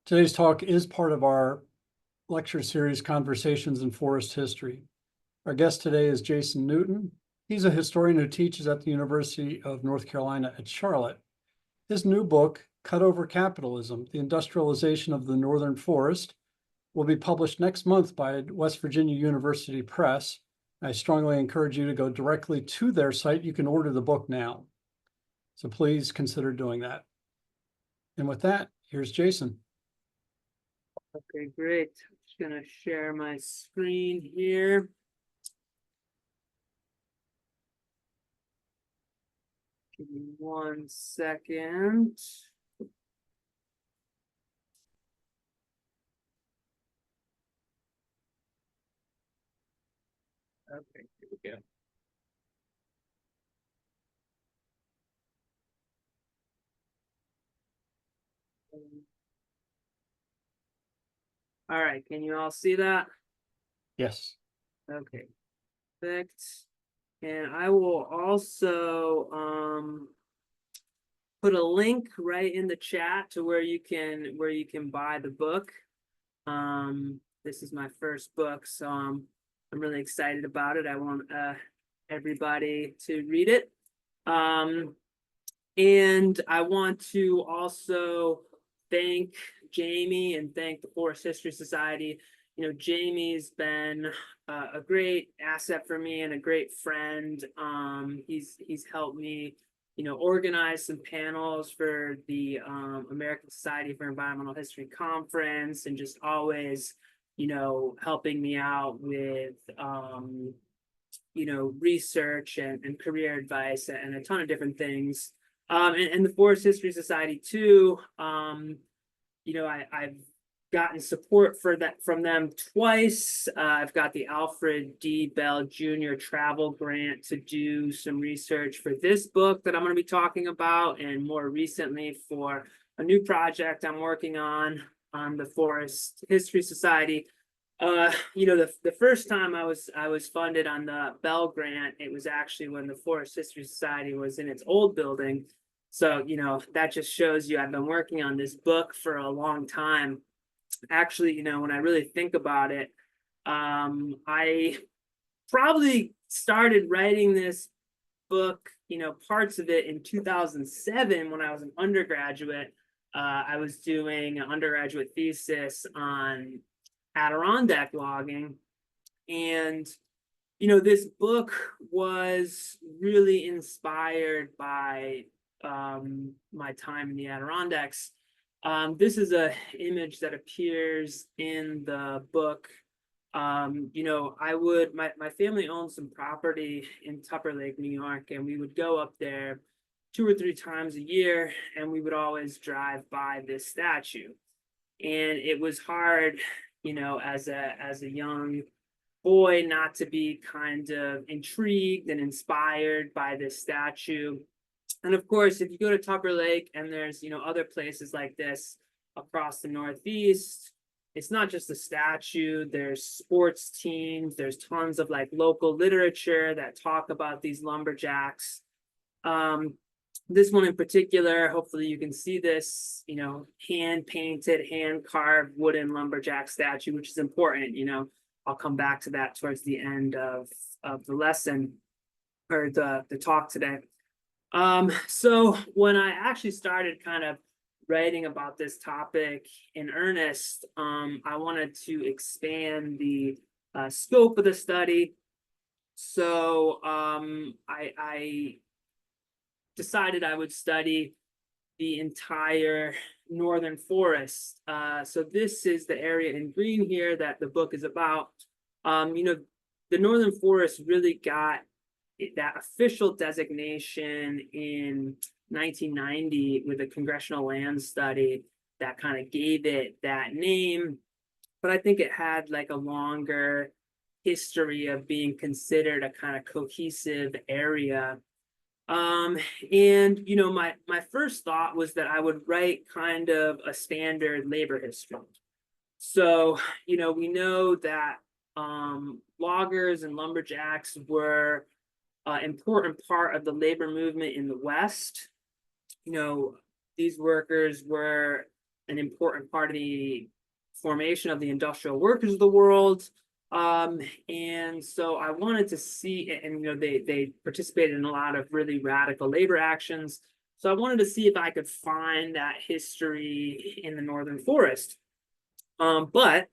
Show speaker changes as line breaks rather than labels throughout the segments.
Today's talk is part of our lecture series, Conversations in Forest History. Our guest today is Jason Newton. He's a historian who teaches at the University of North Carolina at Charlotte. His new book, Cutover Capitalism, The Industrialization of the Northern Forest, will be published next month by West Virginia University Press. I strongly encourage you to go directly to their site. You can order the book now. So please consider doing that. And with that, here's Jason.
Okay, great. I'm just gonna share my screen here. Give me 1 second. Okay, here we go. All right, can you all see that?
Yes.
Okay, perfect. And I will also put a link right in the chat to where you can buy the book. This is my first book, so I'm really excited about it. I want everybody to read it. And I want to also thank Jamie and thank the Forest History Society. You know, Jamie's been a great asset for me and a great friend. He's helped me, you know, organize some panels for the American Society for Environmental History Conference, and just always, you know, helping me out with you know, research and career advice and a ton of different things. And the Forest History Society too. You know, I've gotten support for that from them twice. I've got the Alfred D. Bell Jr. travel grant to do some research for this book that I'm going to be talking about, and more recently for a new project I'm working on the Forest History Society. You know, the first time I was funded on the Bell grant, it was actually when the Forest History Society was in its old building. So, you know, that just shows you I've been working on this book for a long time. Actually, you know, when I really think about it, I probably started writing this book, you know, parts of it in 2007 when I was an undergraduate. I was doing an undergraduate thesis on Adirondack logging. And, you know, this book was really inspired by my time in the Adirondacks. This is an image that appears in the book. You know, my family owned some property in Tupper Lake, New York, and we would go up there 2 or 3 times a year, and we would always drive by this statue. And it was hard, you know, as a young boy, not to be kind of intrigued and inspired by this statue. And of course, if you go to Tupper Lake and there's, you know, other places like this across the Northeast, it's not just a statue, there's sports teams, there's tons of like local literature that talk about these lumberjacks. This one in particular, hopefully you can see this, you know, hand painted, hand carved wooden lumberjack statue, which is important. You know, I'll come back to that towards the end of the lesson or the talk today. So when I actually started kind of writing about this topic in earnest, I wanted to expand the scope of the study. So I decided I would study the entire northern forest. So this is the area in green here that the book is about. You know, the northern forest really got that official designation in 1990 with a congressional land study that kind of gave it that name. But I think it had like a longer history of being considered a kind of cohesive area. And you know, my first thought was that I would write kind of a standard labor history. So, you know, we know that loggers and lumberjacks were an important part of the labor movement in the West. You know, these workers were an important part of the formation of the industrial workers of the world. And so I wanted to see, and they participated in a lot of really radical labor actions. So I wanted to see if I could find that history in the northern forest. But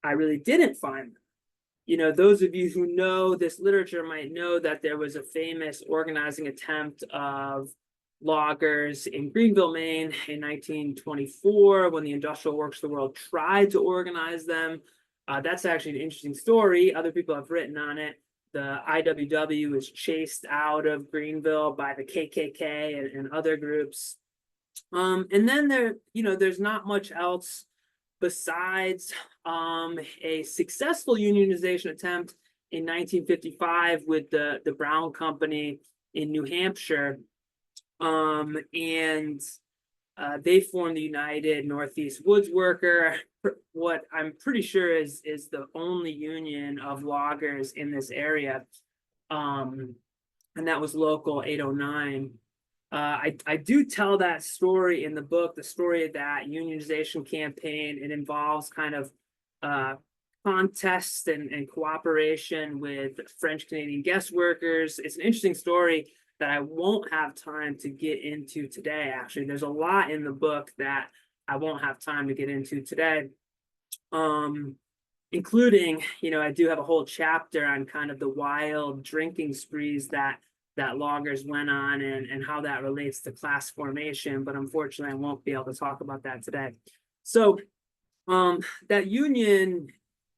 I really didn't find them. Those of you who know this literature might know that there was a famous organizing attempt of loggers in Greenville, Maine in 1924 when the industrial workers of the world tried to organize them. That's actually an interesting story. Other people have written on it. The IWW was chased out of Greenville by the KKK and other groups. And then there's not much else besides a successful unionization attempt in 1955 with the Brown Company in New Hampshire. And they formed the United Northeast Woods Worker, what I'm pretty sure is the only union of loggers in this area. And that was Local 809. I do tell that story in the book, the story of that unionization campaign. It involves kind of contests and cooperation with French Canadian guest workers. It's an interesting story that I won't have time to get into today. Actually, there's a lot in the book that I won't have time to get into today, including, I do have a whole chapter on kind of the wild drinking sprees that loggers went on and how that relates to class formation. But unfortunately, I won't be able to talk about that today. So that union,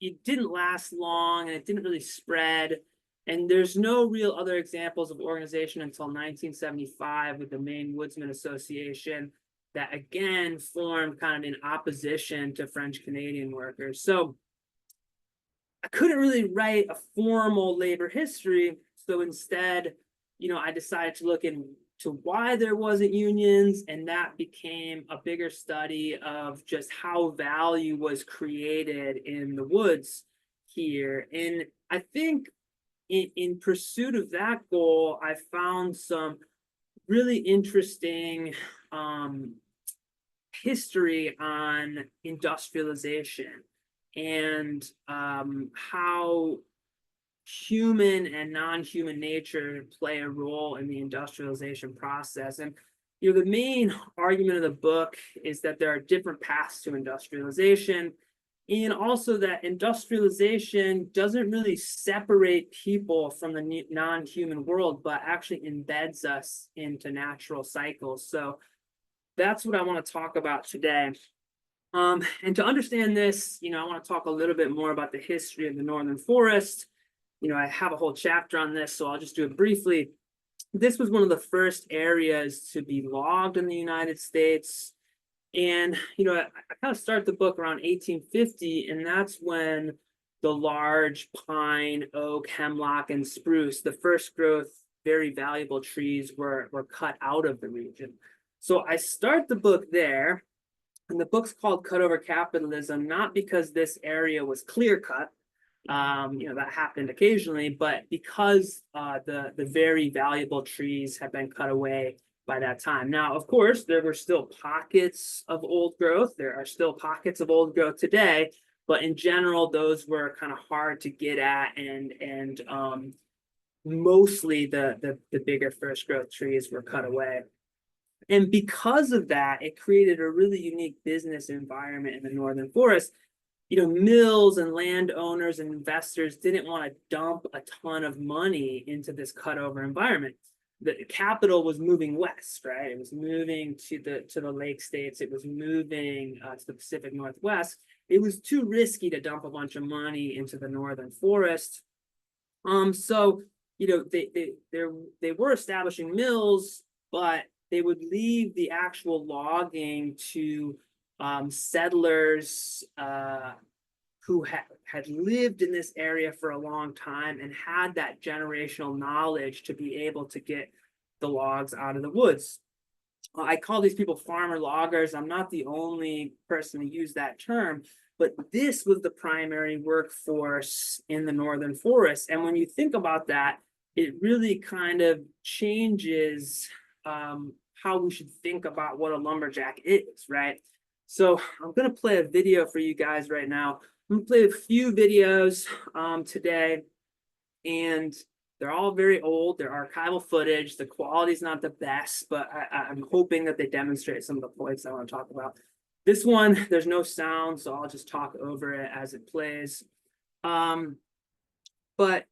it didn't last long and it didn't really spread. And there's no real other examples of organization until 1975 with the Maine Woodsmen Association that again formed kind of in opposition to French Canadian workers. So I couldn't really write a formal labor history. So instead, I decided to look into why there wasn't unions, and that became a bigger study of just how value was created in the woods here. And I think in pursuit of that goal, I found some really interesting history on industrialization and how human and non-human nature play a role in the industrialization process. And the main argument of the book is that there are different paths to industrialization, and also that industrialization doesn't really separate people from the non-human world, but actually embeds us into natural cycles. So that's what I want to talk about today. And to understand this, I want to talk a little bit more about the history of the northern forest. I have a whole chapter on this, so I'll just do it briefly. This was one of the first areas to be logged in the United States. And, I kind of start the book around 1850, and that's when the large pine, oak, hemlock, and spruce, the first growth, very valuable trees were cut out of the region. So I start the book there, and the book's called Cutover Capitalism, not because this area was clear cut, that happened occasionally, but because the very valuable trees had been cut away by that time. Now, of course, there were still pockets of old growth. There are still pockets of old growth today, but in general, those were kind of hard to get at, and mostly the bigger first growth trees were cut away. And because of that, it created a really unique business environment in the northern forest. Mills and landowners and investors didn't want to dump a ton of money into this cutover environment. The capital was moving west, right? It was moving to the lake states. It was moving to the Pacific Northwest. It was too risky to dump a bunch of money into the northern forest. So they were establishing mills, but they would leave the actual logging to settlers who had lived in this area for a long time and had that generational knowledge to be able to get the logs out of the woods. I call these people farmer loggers. I'm not the only person to use that term, but this was the primary workforce in the northern forest. And when you think about that, it really kind of changes how we should think about what a lumberjack is, right? So I'm gonna play a video for you guys right now. I'm gonna play a few videos today, and they're all very old. They're archival footage. The quality's not the best, but I'm hoping that they demonstrate some of the points I want to talk about. This one, there's no sound, so I'll just talk over it as it plays. But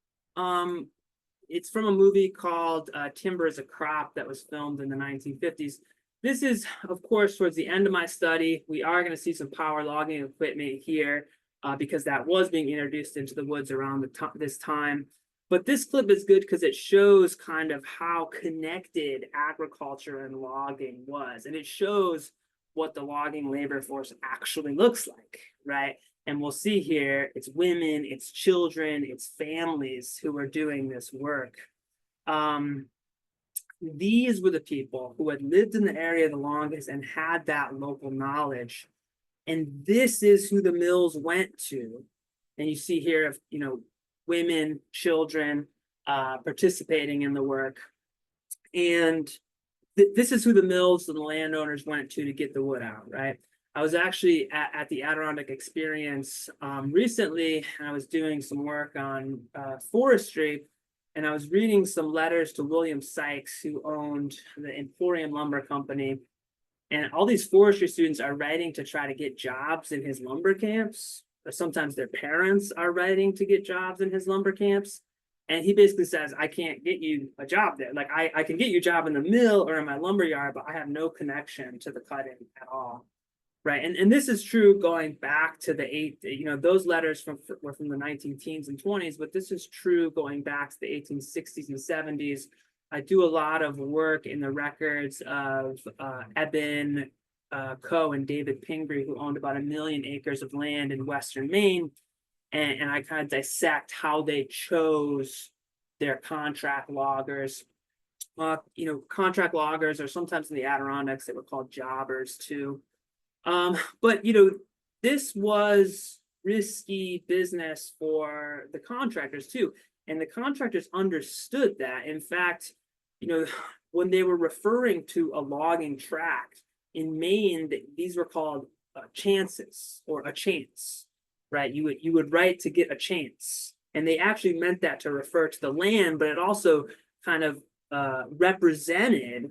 it's from a movie called Timber is a Crop that was filmed in the 1950s. This is, of course, towards the end of my study. We are going to see some power logging equipment here because that was being introduced into the woods around this time. But this clip is good because it shows kind of how connected agriculture and logging was. And it shows what the logging labor force actually looks like, right? And we'll see here, it's women, it's children, it's families who are doing this work. These were the people who had lived in the area the longest and had that local knowledge. And this is who the mills went to. And you see here, women, children participating in the work. And this is who the mills and the landowners went to get the wood out, right? I was actually at the Adirondack Experience recently, and I was doing some work on forestry, and I was reading some letters to William Sykes, who owned the Emporium Lumber Company. And all these forestry students are writing to try to get jobs in his lumber camps. Or sometimes their parents are writing to get jobs in his lumber camps. And he basically says, I can't get you a job there. Like I can get you a job in the mill or in my lumber yard, but I have no connection to the cutting at all. Right. And this is true going back to those letters were from the 19 teens and 20s, but this is true going back to the 1860s and 70s. I do a lot of work in the records of Eben Coe and David Pingree, who owned about 1 million acres of land in Western Maine. And I kind of dissect how they chose their contract loggers. Contract loggers, or sometimes in the Adirondacks, they were called jobbers too. But this was risky business for the contractors too. And the contractors understood that. In fact, when they were referring to a logging tract in Maine, these were called chances or a chance, right? You would write to get a chance. And they actually meant that to refer to the land, but it also kind of represented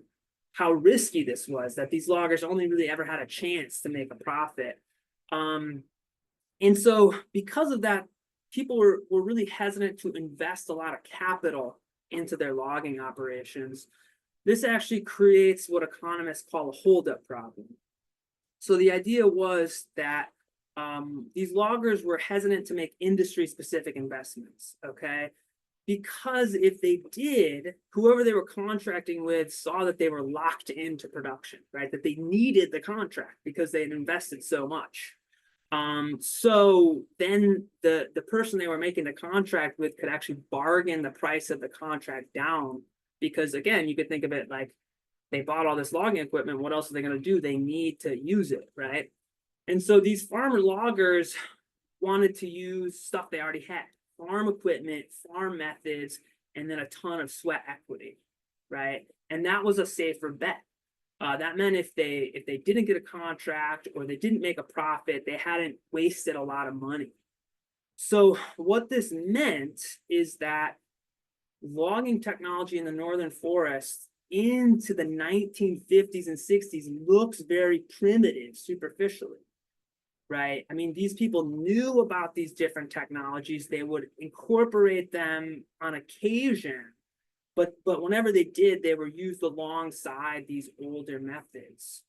how risky this was, that these loggers only really ever had a chance to make a profit. And so because of that, people were really hesitant to invest a lot of capital into their logging operations. This actually creates what economists call a holdup problem. So the idea was that these loggers were hesitant to make industry-specific investments, okay? Because if they did, whoever they were contracting with saw that they were locked into production, right? That they needed the contract because they had invested so much. So then the person they were making the contract with could actually bargain the price of the contract down, because again, you could think of it like they bought all this logging equipment. What else are they going to do? They need to use it, right? And so these farmer loggers wanted to use stuff they already had. Farm equipment, farm methods, and then a ton of sweat equity, right? And that was a safer bet. That meant if they didn't get a contract or they didn't make a profit, they hadn't wasted a lot of money. So what this meant is that logging technology in the northern forests into the 1950s and 60s looks very primitive superficially. Right? I mean, these people knew about these different technologies. They would incorporate them on occasion, but whenever they did, they were used alongside these older methods.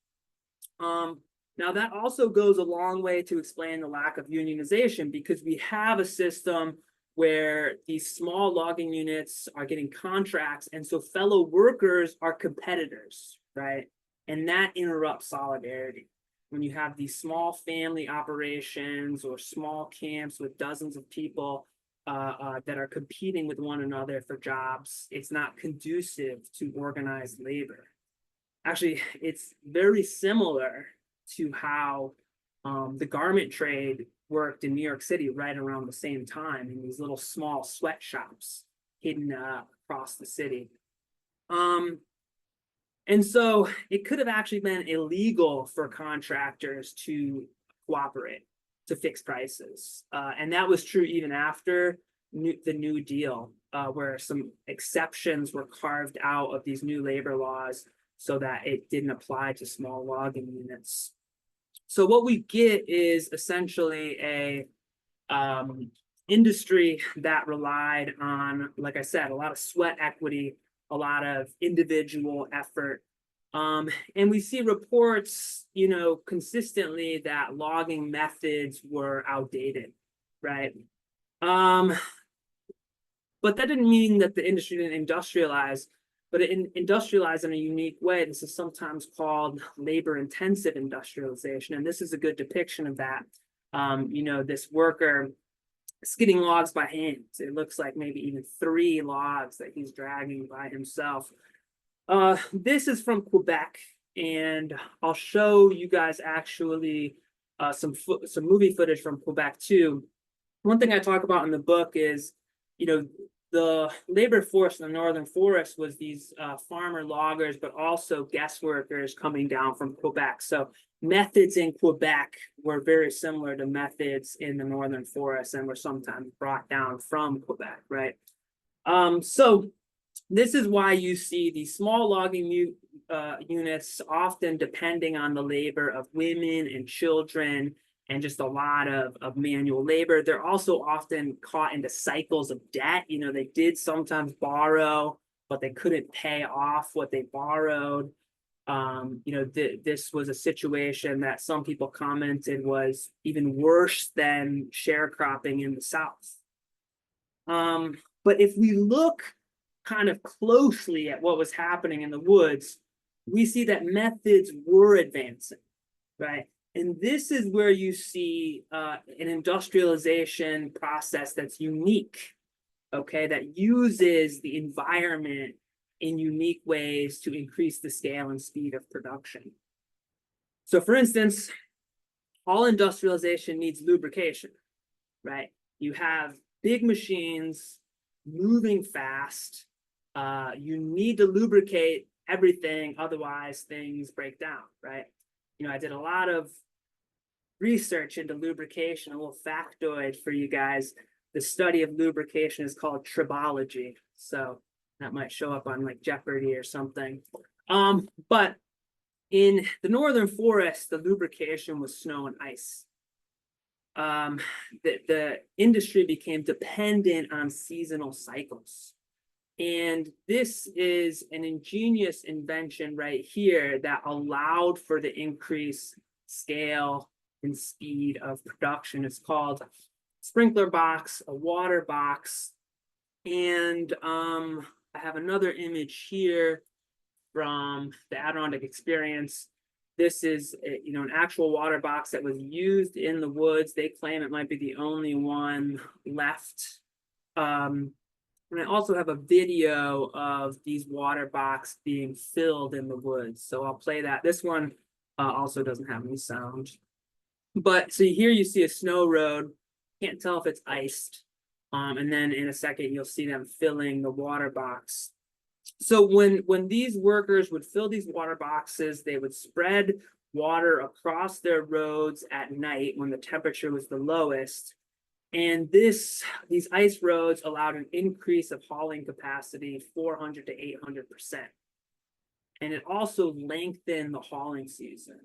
Now, that also goes a long way to explain the lack of unionization, because we have a system where these small logging units are getting contracts, and so fellow workers are competitors, right? And that interrupts solidarity. When you have these small family operations or small camps with dozens of people that are competing with one another for jobs, it's not conducive to organized labor. Actually, it's very similar to how the garment trade worked in New York City right around the same time, in these little small sweatshops hidden across the city. And so it could have actually been illegal for contractors to cooperate, to fix prices. And that was true even after the New Deal, where some exceptions were carved out of these new labor laws so that it didn't apply to small logging units. So what we get is essentially a industry that relied on, like I said, a lot of sweat equity, a lot of individual effort. And we see reports, consistently that logging methods were outdated, right? But that didn't mean that the industry didn't industrialize, but it industrialized in a unique way. This is sometimes called labor-intensive industrialization, and this is a good depiction of that. This worker skidding logs by hand. It looks like maybe even 3 logs that he's dragging by himself. This is from Quebec, and I'll show you guys actually some movie footage from Quebec too. One thing I talk about in the book is, the labor force in the northern forest was these farmer loggers, but also guest workers coming down from Quebec. So methods in Quebec were very similar to methods in the northern forest and were sometimes brought down from Quebec, right? So this is why you see these small logging units often depending on the labor of women and children and just a lot of manual labor. They're also often caught into cycles of debt. They did sometimes borrow, but they couldn't pay off what they borrowed. This was a situation that some people commented was even worse than sharecropping in the South. But if we look kind of closely at what was happening in the woods, we see that methods were advancing, right? And this is where you see an industrialization process that's unique, okay, that uses the environment in unique ways to increase the scale and speed of production. So for instance, all industrialization needs lubrication, right? You have big machines moving fast. You need to lubricate everything, otherwise things break down, right? I did a lot of research into lubrication. A little factoid for you guys: the study of lubrication is called tribology. So that might show up on like Jeopardy or something. But in the northern forest, the lubrication was snow and ice. The industry became dependent on seasonal cycles. And this is an ingenious invention right here that allowed for the increased scale and speed of production. It's called a sprinkler box, a water box. And I have another image here from the Adirondack experience. This is an actual water box that was used in the woods. They claim it might be the only one left. And I also have a video of these water boxes being filled in the woods. So I'll play that. This one also doesn't have any sound. But so here you see a snow road. Can't tell if it's iced. And then in a second, you'll see them filling the water box. So when these workers would fill these water boxes, they would spread water across their roads at night when the temperature was the lowest. And these ice roads allowed an increase of hauling capacity 400 to 800%. And it also lengthened the hauling season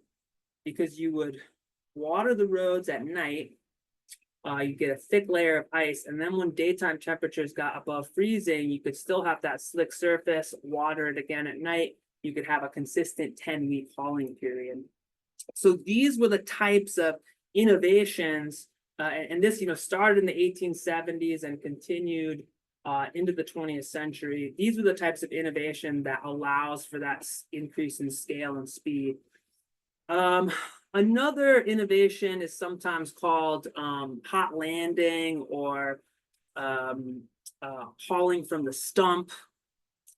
because you would water the roads at night. You get a thick layer of ice, and then when daytime temperatures got above freezing, you could still have that slick surface, water it again at night. You could have a consistent 10-week hauling period. So these were the types of innovations, and this started in the 1870s and continued into the 20th century. These were the types of innovation that allows for that increase in scale and speed. Another innovation is sometimes called hot landing or hauling from the stump.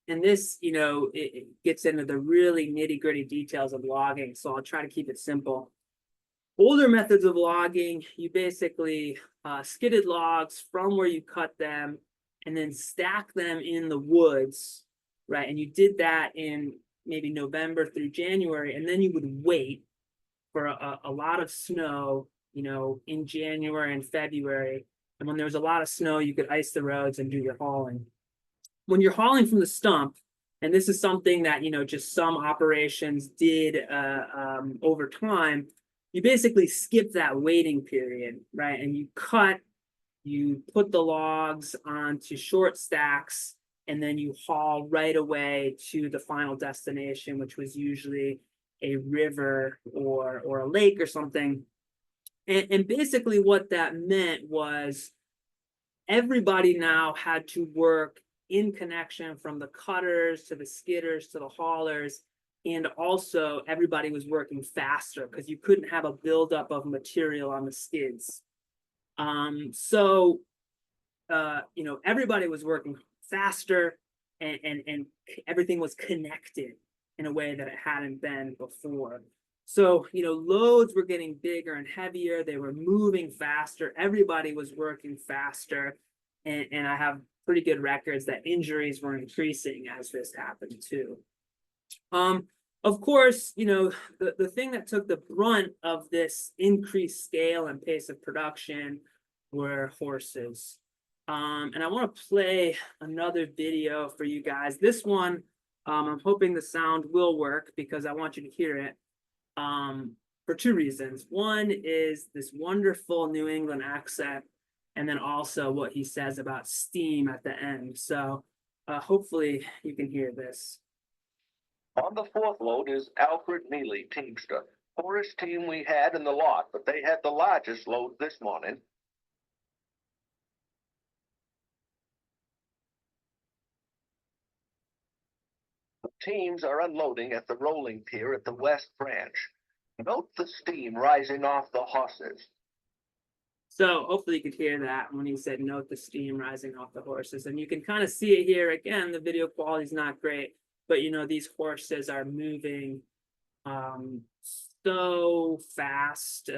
And this, it gets into the really nitty-gritty details of logging, so I'll try to keep it simple. Older methods of logging, you basically skidded logs from where you cut them and then stack them in the woods, right? And you did that in maybe November through January, and then you would wait for a lot of snow, in January and February. And when there was a lot of snow, you could ice the roads and do your hauling. When you're hauling from the stump, and this is something that, just some operations did over time, you basically skip that waiting period, right? And you put the logs onto short stacks, and then you haul right away to the final destination, which was usually a river or a lake or something. And basically what that meant was everybody now had to work in connection, from the cutters to the skidders to the haulers. And also everybody was working faster because you couldn't have a buildup of material on the skids. Everybody was working faster, and everything was connected in a way that it hadn't been before. So, loads were getting bigger and heavier. They were moving faster. Everybody was working faster. And I have pretty good records that injuries were increasing as this happened too. Of course, the thing that took the brunt of this increased scale and pace of production were horses. And I want to play another video for you guys. This one, I'm hoping the sound will work because I want you to hear it for two reasons. One is this wonderful New England accent, and then also what he says about steam at the end. So hopefully you can hear this.
On the fourth load is Alfred Neely, teamster. Poorest team we had in the lot, but they had the largest load this morning. The teams are unloading at the rolling pier at the west branch. Note the steam rising off the horses.
So hopefully you could hear that when he said, note the steam rising off the horses. And you can kind of see it here. Again, the video quality is not great, but these horses are moving so fast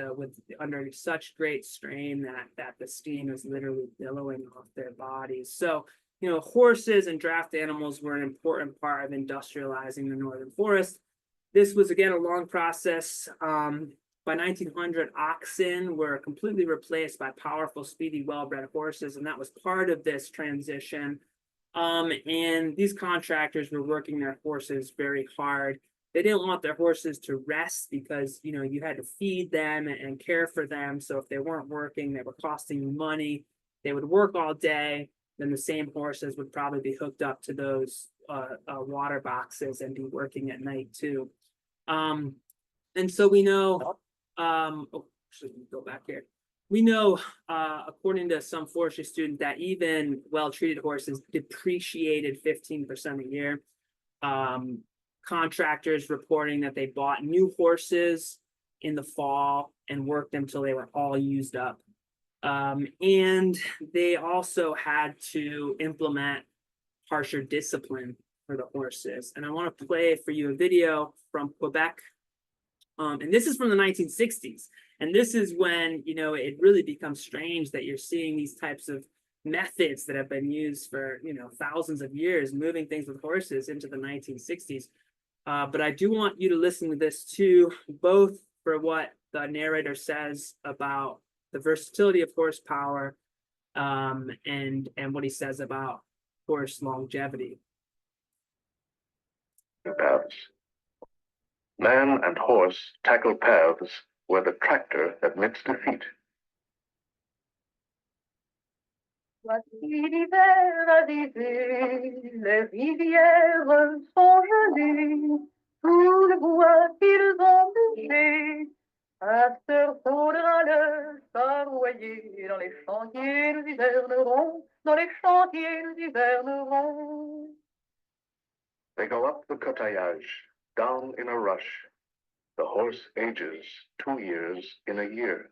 under such great strain that the steam is literally billowing off their bodies. So, horses and draft animals were an important part of industrializing the northern forest. This was, again, a long process. By 1900, oxen were completely replaced by powerful, speedy, well-bred horses, and that was part of this transition. And these contractors were working their horses very hard. They didn't want their horses to rest because, you had to feed them and care for them. So if they weren't working, they were costing you money. They would work all day. Then the same horses would probably be hooked up to those water boxes and be working at night too. And so we know, go back here. We know, according to some forestry student, that even well-treated horses depreciated 15% a year. Contractors reporting that they bought new horses in the fall and worked them till they were all used up. And they also had to implement harsher discipline for the horses. And I want to play for you a video from Quebec. And this is from the 1960s. And this is when, it really becomes strange that you're seeing these types of methods that have been used for, thousands of years, moving things with horses into the 1960s. But I do want you to listen to this too, both for what the narrator says about the versatility of horsepower and what he says about horse longevity.
Paths. Man and horse tackle paths where the tractor admits defeat.
Voici l'hiver arrivé, les rivières sont gelées, tout le bois qu'ils ont bouché, à ce faudra le charroyer, dans les chantiers nous hivernerons, dans les chantiers nous hivernerons.
They go up the cotillage, down in a rush. The horse ages 2 years in a year.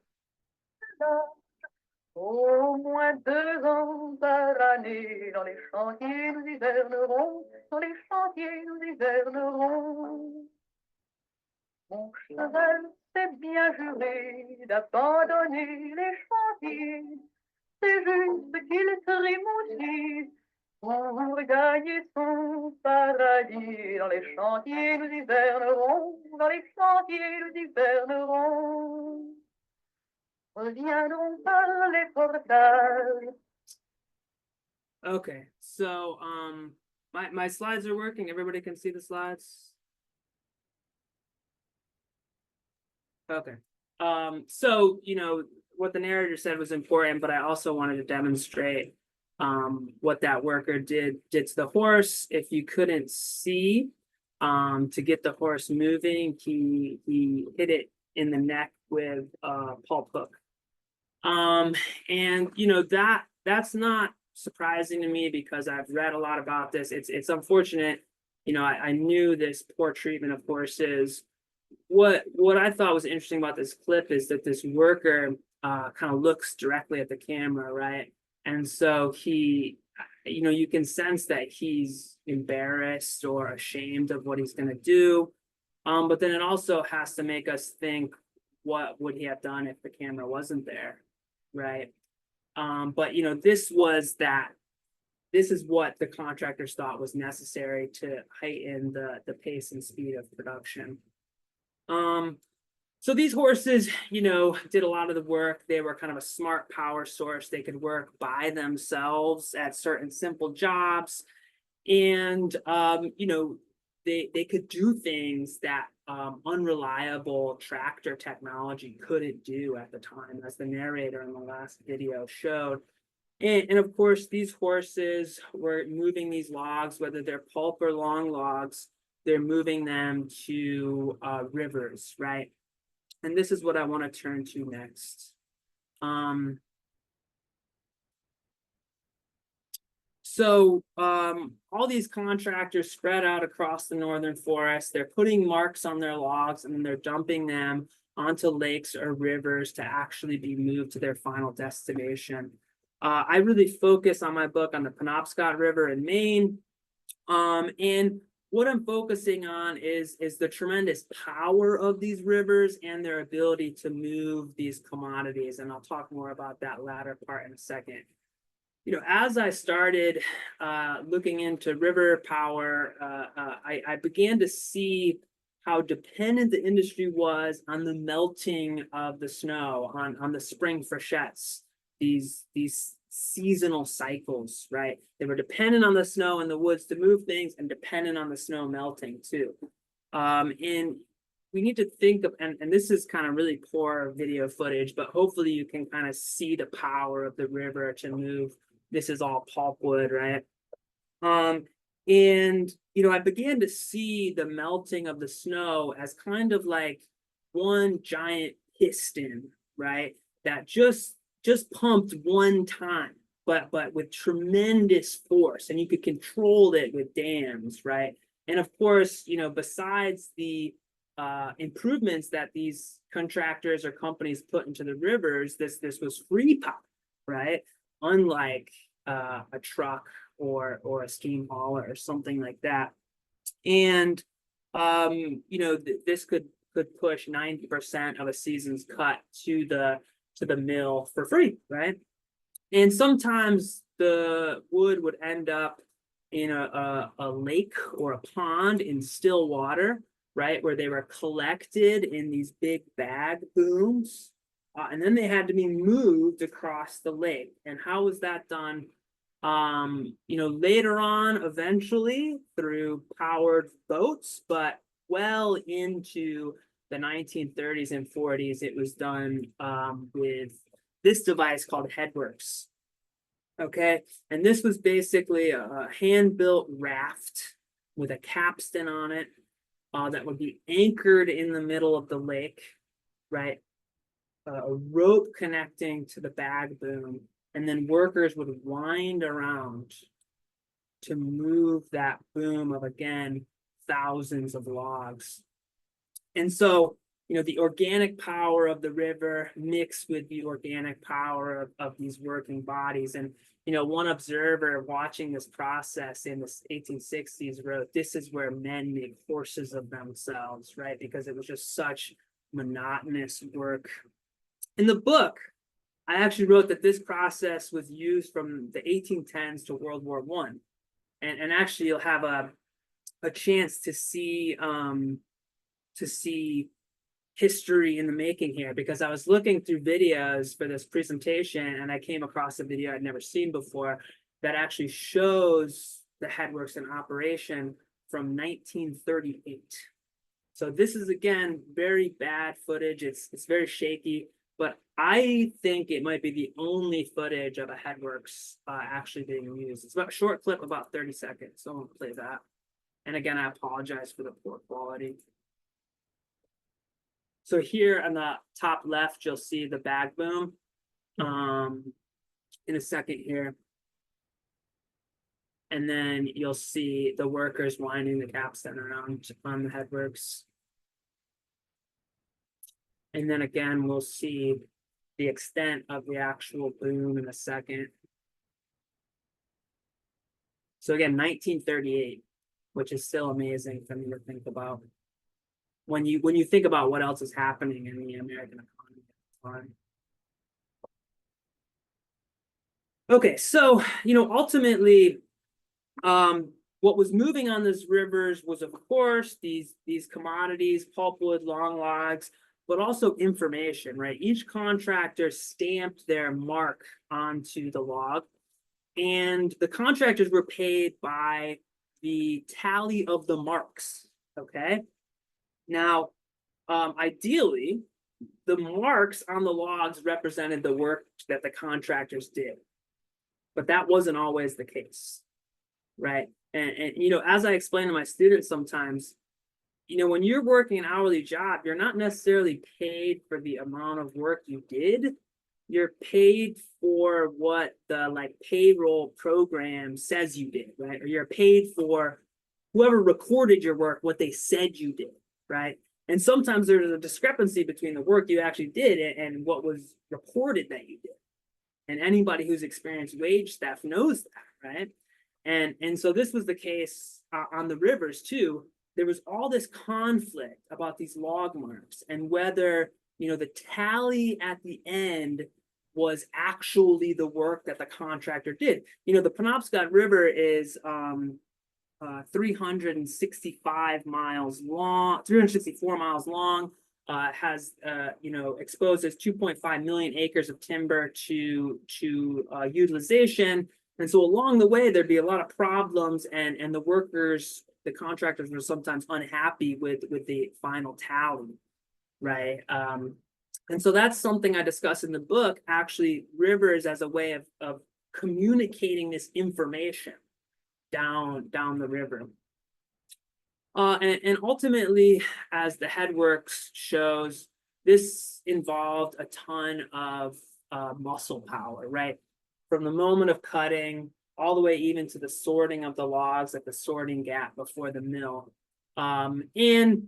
Au moins 2 ans par année, dans les chantiers nous hivernerons, dans les chantiers nous hivernerons. Mon cheval s'est bien juré d'abandonner les chantiers, c'est juste qu'il trimouille, Pour gagner son paradis, dans les chantiers nous hivernerons, dans les chantiers nous hivernerons. Reviendrons par les portails.
Okay, so my slides are working. Everybody can see the slides. Okay. So what the narrator said was important, but I also wanted to demonstrate what that worker did to the horse. If you couldn't see, to get the horse moving, he hit it in the neck with a pulp hook. And that's not surprising to me because I've read a lot about this. It's unfortunate. I knew this poor treatment of horses. What I thought was interesting about this clip is that this worker kind of looks directly at the camera, right? And so he, you can sense that he's embarrassed or ashamed of what he's going to do. But then it also has to make us think, what would he have done if the camera wasn't there, right? But this is what the contractors thought was necessary to heighten the pace and speed of production. So these horses, did a lot of the work. They were kind of a smart power source. They could work by themselves at certain simple jobs. And, they could do things that unreliable tractor technology couldn't do at the time, as the narrator in the last video showed. And of course, these horses were moving these logs, whether they're pulp or long logs, they're moving them to rivers, right? And this is what I want to turn to next. So all these contractors spread out across the northern forest, they're putting marks on their logs and then they're dumping them onto lakes or rivers to actually be moved to their final destination. I really focus on my book on the Penobscot River in Maine. And what I'm focusing on is the tremendous power of these rivers and their ability to move these commodities. And I'll talk more about that latter part in a second. As I started looking into river power, I began to see how dependent the industry was on the melting of the snow, on the spring freshets, these seasonal cycles, right? They were dependent on the snow in the woods to move things and dependent on the snow melting too. And we need to think of, and this is kind of really poor video footage, but hopefully you can kind of see the power of the river to move. This is all pulpwood, right? And I began to see the melting of the snow as kind of like one giant piston, right? That just pumped one time, but with tremendous force, and you could control it with dams, right? And of course, besides the improvements that these contractors or companies put into the rivers, this was free power, right? Unlike a truck or a steam hauler or something like that. And this could push 90% of a season's cut to the mill for free, right? And sometimes the wood would end up in a lake or a pond in still water, right, where they were collected in these big bag booms, and then they had to be moved across the lake. And how was that done? Later on, eventually through powered boats, but well into the 1930s and 40s, it was done with this device called headworks. Okay, and this was basically a hand-built raft with a capstan on it that would be anchored in the middle of the lake, right? A rope connecting to the bag boom, and then workers would wind around to move that boom of, again, thousands of logs. And so, the organic power of the river mixed with the organic power of these working bodies. And, one observer watching this process in the 1860s wrote, "This is where men make horses of themselves," right? Because it was just such monotonous work. In the book, I actually wrote that this process was used from the 1810s to World War I. and actually you'll have a chance to see history in the making here, because I was looking through videos for this presentation and I came across a video I'd never seen before that actually shows the headworks in operation from 1938. So this is, again, very bad footage. It's very shaky, but I think it might be the only footage of a headworks actually being used. It's about a short clip, about 30 seconds. So I'm gonna play that. And again, I apologize for the poor quality. So here on the top left, you'll see the bag boom. In a second here. And then you'll see the workers winding the capstan around on the headworks. And then again, we'll see the extent of the actual boom in a second. So again, 1938, which is still amazing for me to think about when you think about what else is happening in the American economy at the time. Okay, so ultimately, what was moving on these rivers was, of course, these commodities, pulpwood, long logs, but also information, right? Each contractor stamped their mark onto the log, and the contractors were paid by the tally of the marks, okay? Now, ideally, the marks on the logs represented the work that the contractors did, but that wasn't always the case, right? And as I explain to my students sometimes, when you're working an hourly job, you're not necessarily paid for the amount of work you did. You're paid for what the payroll program says you did, right? Or you're paid for whoever recorded your work, what they said you did, right? And sometimes there's a discrepancy between the work you actually did and what was reported that you did. And anybody who's experienced wage theft knows that, right? And so this was the case on the rivers too. There was all this conflict about these log marks and whether, the tally at the end was actually the work that the contractor did. The Penobscot River is 365 miles long, 364 miles long, has, exposes 2.5 million acres of timber to utilization. And so along the way, there'd be a lot of problems, and the workers, the contractors were sometimes unhappy with the final tally, right? And so that's something I discuss in the book, actually, rivers as a way of communicating this information down the river. And ultimately, as the headworks shows, this involved a ton of muscle power, right? From the moment of cutting all the way even to the sorting of the logs at the sorting gap before the mill. And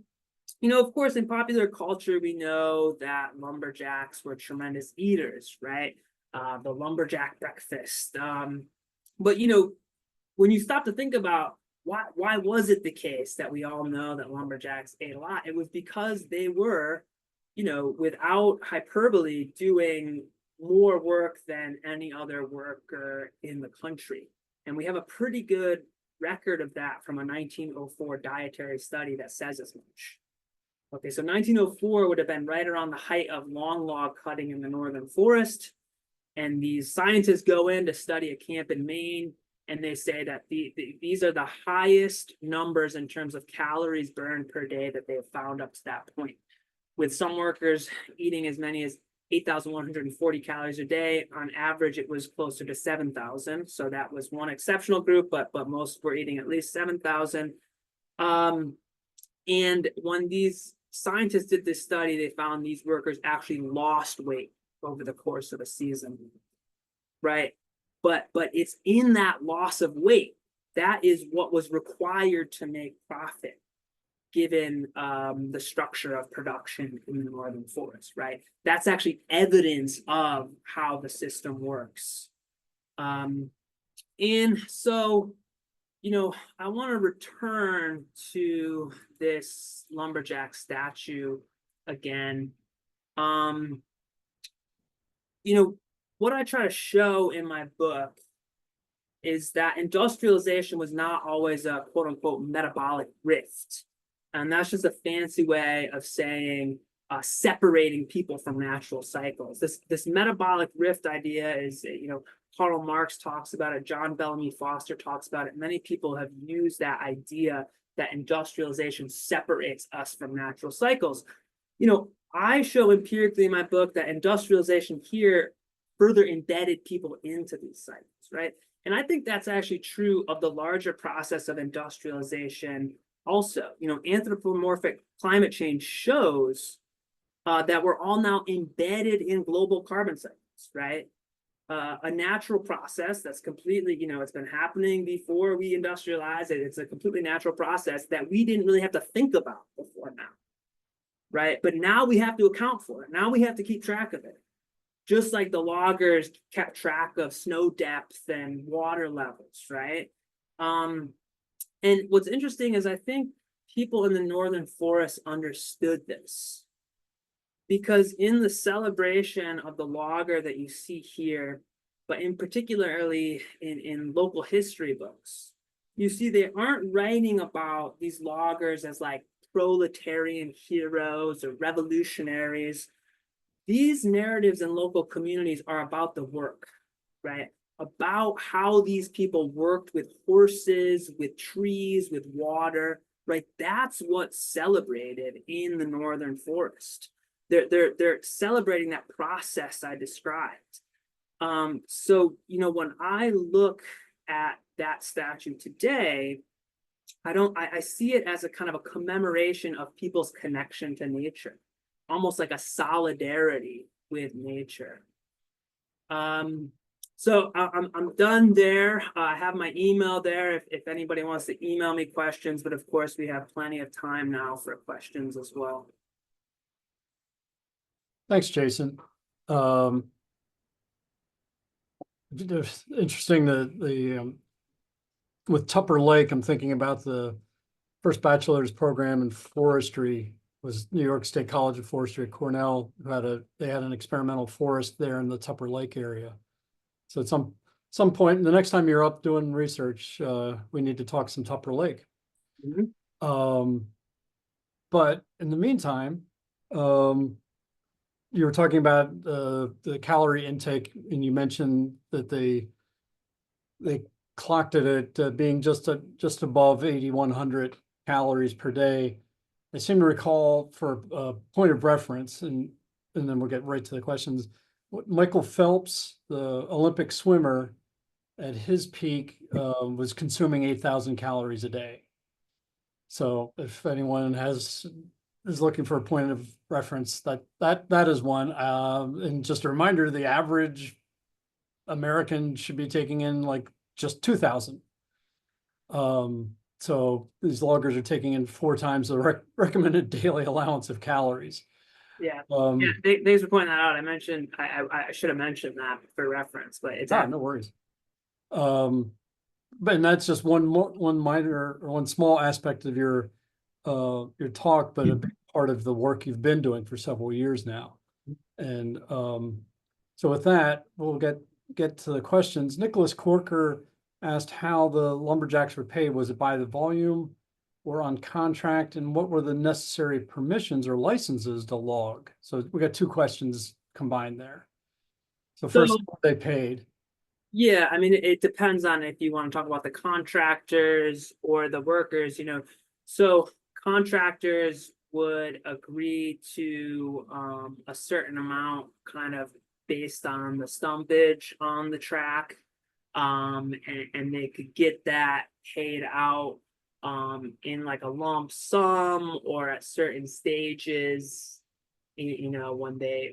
of course, in popular culture, we know that lumberjacks were tremendous eaters, right? The lumberjack breakfast. But when you stop to think about why was it the case that we all know that lumberjacks ate a lot, it was because they were, without hyperbole, doing more work than any other worker in the country. And we have a pretty good record of that from a 1904 dietary study that says as much. Okay, so 1904 would have been right around the height of long log cutting in the northern forest. And these scientists go in to study a camp in Maine, and they say that these are the highest numbers in terms of calories burned per day that they have found up to that point, with some workers eating as many as 8,140 calories a day. On average, it was closer to 7,000. So that was one exceptional group, but most were eating at least 7,000. And when these scientists did this study, they found these workers actually lost weight over the course of a season, right? But it's in that loss of weight that is what was required to make profit, given the structure of production in the northern forest, right? That's actually evidence of how the system works. And so, I want to return to this lumberjack statue again. What I try to show in my book is that industrialization was not always a quote unquote metabolic rift. And that's just a fancy way of saying separating people from natural cycles. This metabolic rift idea is, Karl Marx talks about it, John Bellamy Foster talks about it. Many people have used that idea that industrialization separates us from natural cycles. I show empirically in my book that industrialization here further embedded people into these cycles, right? And I think that's actually true of the larger process of industrialization also. Anthropomorphic climate change shows that we're all now embedded in global carbon cycles, right? A natural process that's completely, it's been happening before we industrialize it. It's a completely natural process that we didn't really have to think about before now, right? But now we have to account for it. Now we have to keep track of it. Just like the loggers kept track of snow depth and water levels, right? And what's interesting is I think people in the northern forest understood this. Because in the celebration of the logger that you see here, but in particularly in local history books, you see they aren't writing about these loggers as like proletarian heroes or revolutionaries. These narratives in local communities are about the work, right? About how these people worked with horses, with trees, with water, right? That's what's celebrated in the northern forest. They're celebrating that process I described. So when I look at that statue today, I see it as a kind of a commemoration of people's connection to nature, almost like a solidarity with nature. So I'm done there. I have my email there if anybody wants to email me questions, but of course we have plenty of time now for questions as well.
Thanks, Jason. It's interesting that with Tupper Lake, I'm thinking about the first bachelor's program in forestry was New York State College of Forestry at Cornell, who they had an experimental forest there in the Tupper Lake area. So at some point, the next time you're up doing research, we need to talk some Tupper Lake.
Mm-hmm.
But in the meantime, you were talking about the calorie intake, and you mentioned that they clocked it at being just above 8,100 calories per day. I seem to recall, for a point of reference, and then we'll get right to the questions. Michael Phelps, the Olympic swimmer, at his peak was consuming 8,000 calories a day. So if anyone is looking for a point of reference, that is one. And just a reminder, the average American should be taking in like just 2,000. So these loggers are taking in 4 times the recommended daily allowance of calories.
Yeah. Thanks for pointing that out. I mentioned I should have mentioned that for reference, but it's
no worries. But that's just one minor or one small aspect of your talk, but a big part of the work you've been doing for several years now. And so with that, we'll get to the questions. Nicholas Corker asked how the lumberjacks were paid. Was it by the volume or on contract? And what were the necessary permissions or licenses to log? So we got 2 questions combined there. So first, they paid.
Yeah, I mean, it depends on if you want to talk about the contractors or the workers, So contractors would agree to a certain amount kind of based on the stumpage on the track. And they could get that paid out in like a lump sum or at certain stages, when they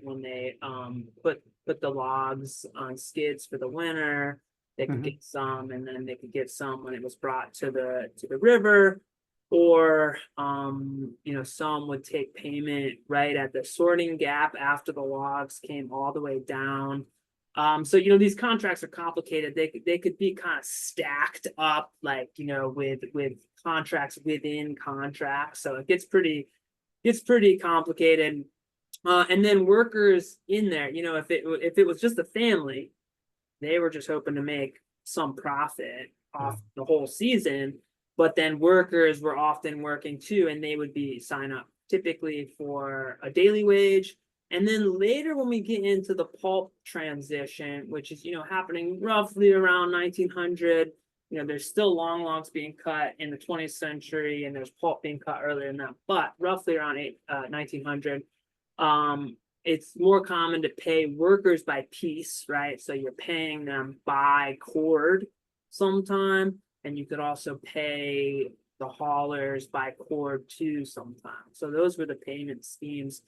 put the logs on skids for the winter, they could get some, and then they could get some when it was brought to the river, or some would take payment right at the sorting gap after the logs came all the way down. So these contracts are complicated. They could be kind of stacked up, like with contracts within contracts. So it gets pretty complicated. And then workers in there, if it was just a family, they were just hoping to make some profit off the whole season, but then workers were often working too, and they would be sign up typically for a daily wage. And then later when we get into the pulp transition, which is, happening roughly around 1900, there's still long logs being cut in the 20th century, and there's pulp being cut earlier than that, but roughly around 1900, it's more common to pay workers by piece, right? So you're paying them by cord sometime, and you could also pay the haulers by cord too sometimes. So those were the payment schemes.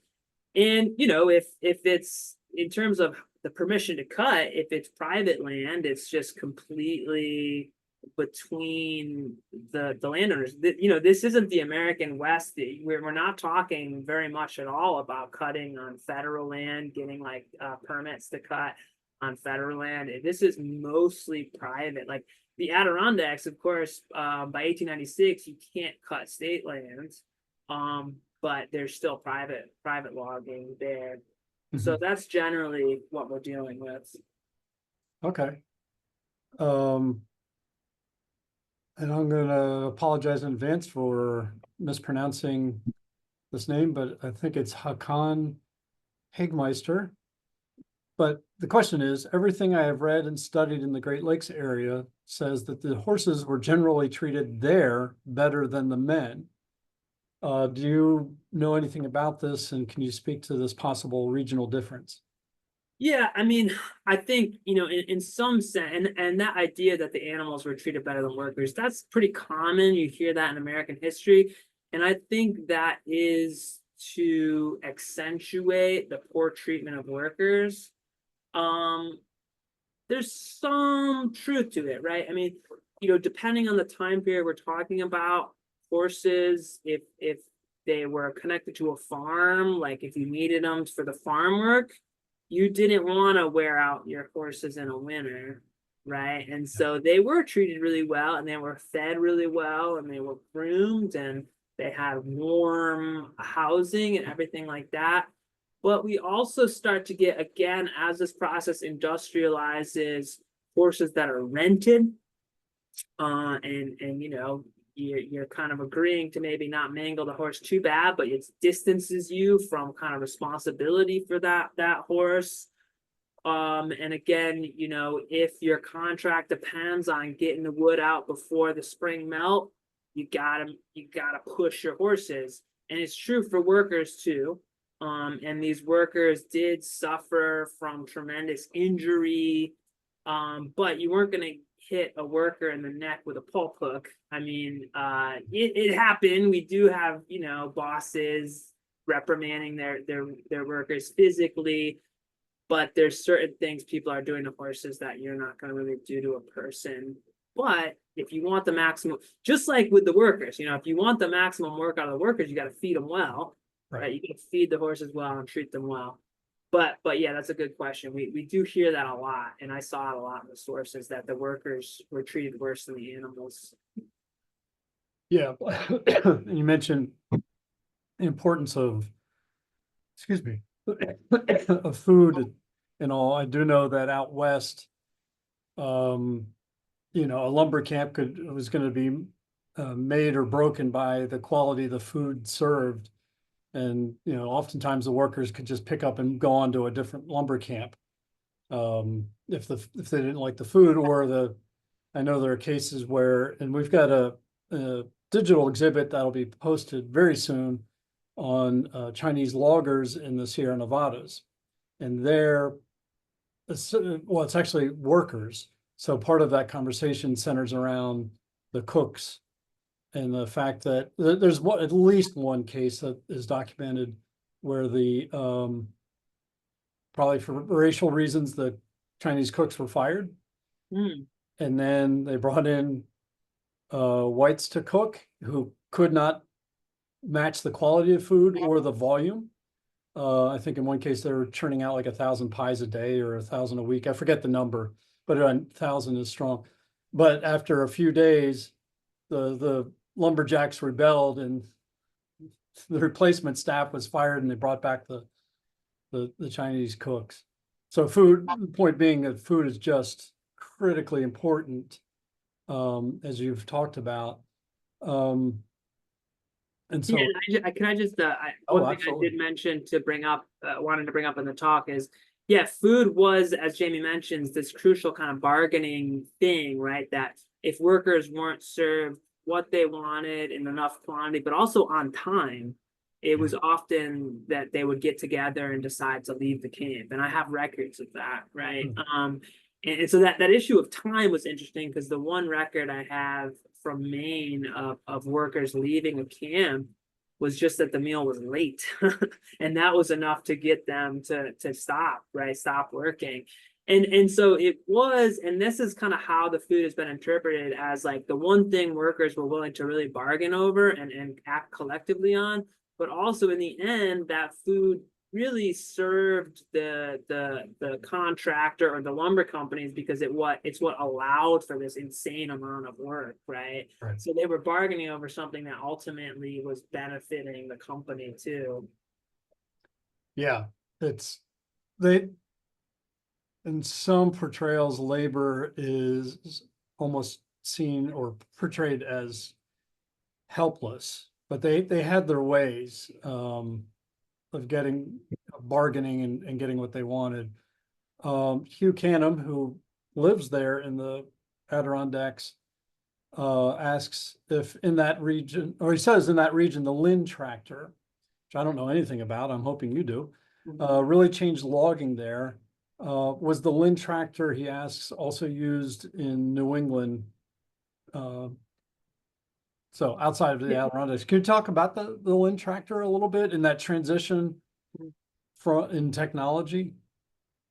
And, if it's in terms of the permission to cut, if it's private land, it's just completely between the landowners. This isn't the American West. We're not talking very much at all about cutting on federal land, getting like permits to cut on federal land. This is mostly private. Like the Adirondacks, of course, by 1896, you can't cut state lands, but there's still private logging there. So that's generally what we're dealing with.
Okay. And I'm going to apologize in advance for mispronouncing this name, but I think it's Hakan Hagmeister. But the question is, everything I have read and studied in the Great Lakes area says that the horses were generally treated there better than the men. Do you know anything about this, and can you speak to this possible regional difference?
Yeah, I think, in some sense, and that idea that the animals were treated better than workers, that's pretty common. You hear that in American history. And I think that is to accentuate the poor treatment of workers. There's some truth to it, right? Depending on the time period we're talking about, horses, if they were connected to a farm, like if you needed them for the farm work, you didn't want to wear out your horses in a winter, right? And so they were treated really well, and they were fed really well, and they were groomed, and they had warm housing and everything like that. But we also start to get, again, as this process industrializes, horses that are rented, and you're kind of agreeing to maybe not mangle the horse too bad, but it distances you from kind of responsibility for that horse. And again, if your contract depends on getting the wood out before the spring melt, you gotta push your horses. And it's true for workers too. And these workers did suffer from tremendous injury, but you weren't going to hit a worker in the neck with a pulp hook. It happened. We do have, bosses reprimanding their workers physically, but there's certain things people are doing to horses that you're not going to really do to a person. But if you want the maximum, just like with the workers, if you want the maximum work out of the workers, you got to feed them well, right? You got to feed the horses well and treat them well. But yeah, that's a good question. We do hear that a lot, and I saw it a lot in the sources that the workers were treated worse than the animals.
Yeah, you mentioned the importance of, of food and all. I do know that out west, a lumber camp was going to be made or broken by the quality of the food served. And, oftentimes the workers could just pick up and go on to a different lumber camp if they didn't like the food, or I know there are cases where, and we've got a digital exhibit that'll be posted very soon on Chinese loggers in the Sierra Nevadas. And it's actually workers. So part of that conversation centers around the cooks. And the fact that there's at least one case that is documented where probably for racial reasons, the Chinese cooks were fired. And then they brought in whites to cook who could not match the quality of food or the volume. I think in one case they were churning out like 1,000 pies a day or 1,000 a week. I forget the number, but 1,000 is strong. But after a few days, the lumberjacks rebelled, and the replacement staff was fired, and they brought back the Chinese cooks. So the point being that food is just critically important, as you've talked about. And so,
Yeah, and can I just
Oh,
one thing I
absolutely.
did mention to bring up, wanted to bring up in the talk is, yeah, food was, as Jamie mentions, this crucial kind of bargaining thing, right? That if workers weren't served what they wanted in enough quantity, but also on time, it was often that they would get together and decide to leave the camp. And I have records of that, right? And so that issue of time was interesting because the one record I have from Maine of workers leaving a camp was just that the meal was late. And that was enough to get them to stop, right? Stop working. And so it was, and this is kind of how the food has been interpreted as like the one thing workers were willing to really bargain over and act collectively on. But also in the end, that food really served the contractor or the lumber companies because it's what allowed for this insane amount of work, right?
Right.
So they were bargaining over something that ultimately was benefiting the company too.
yeah, they, in some portrayals, labor is almost seen or portrayed as helpless, but they had their ways, of bargaining and getting what they wanted. Hugh Canham, who lives there in the Adirondacks, asks if in that region, or he says in that region, the Lynn tractor, which I don't know anything about, I'm hoping you do, really changed logging there. Was the Lynn tractor, he asks, also used in New England? So outside of the Adirondacks, can you talk about the Lynn tractor a little bit in that transition in technology?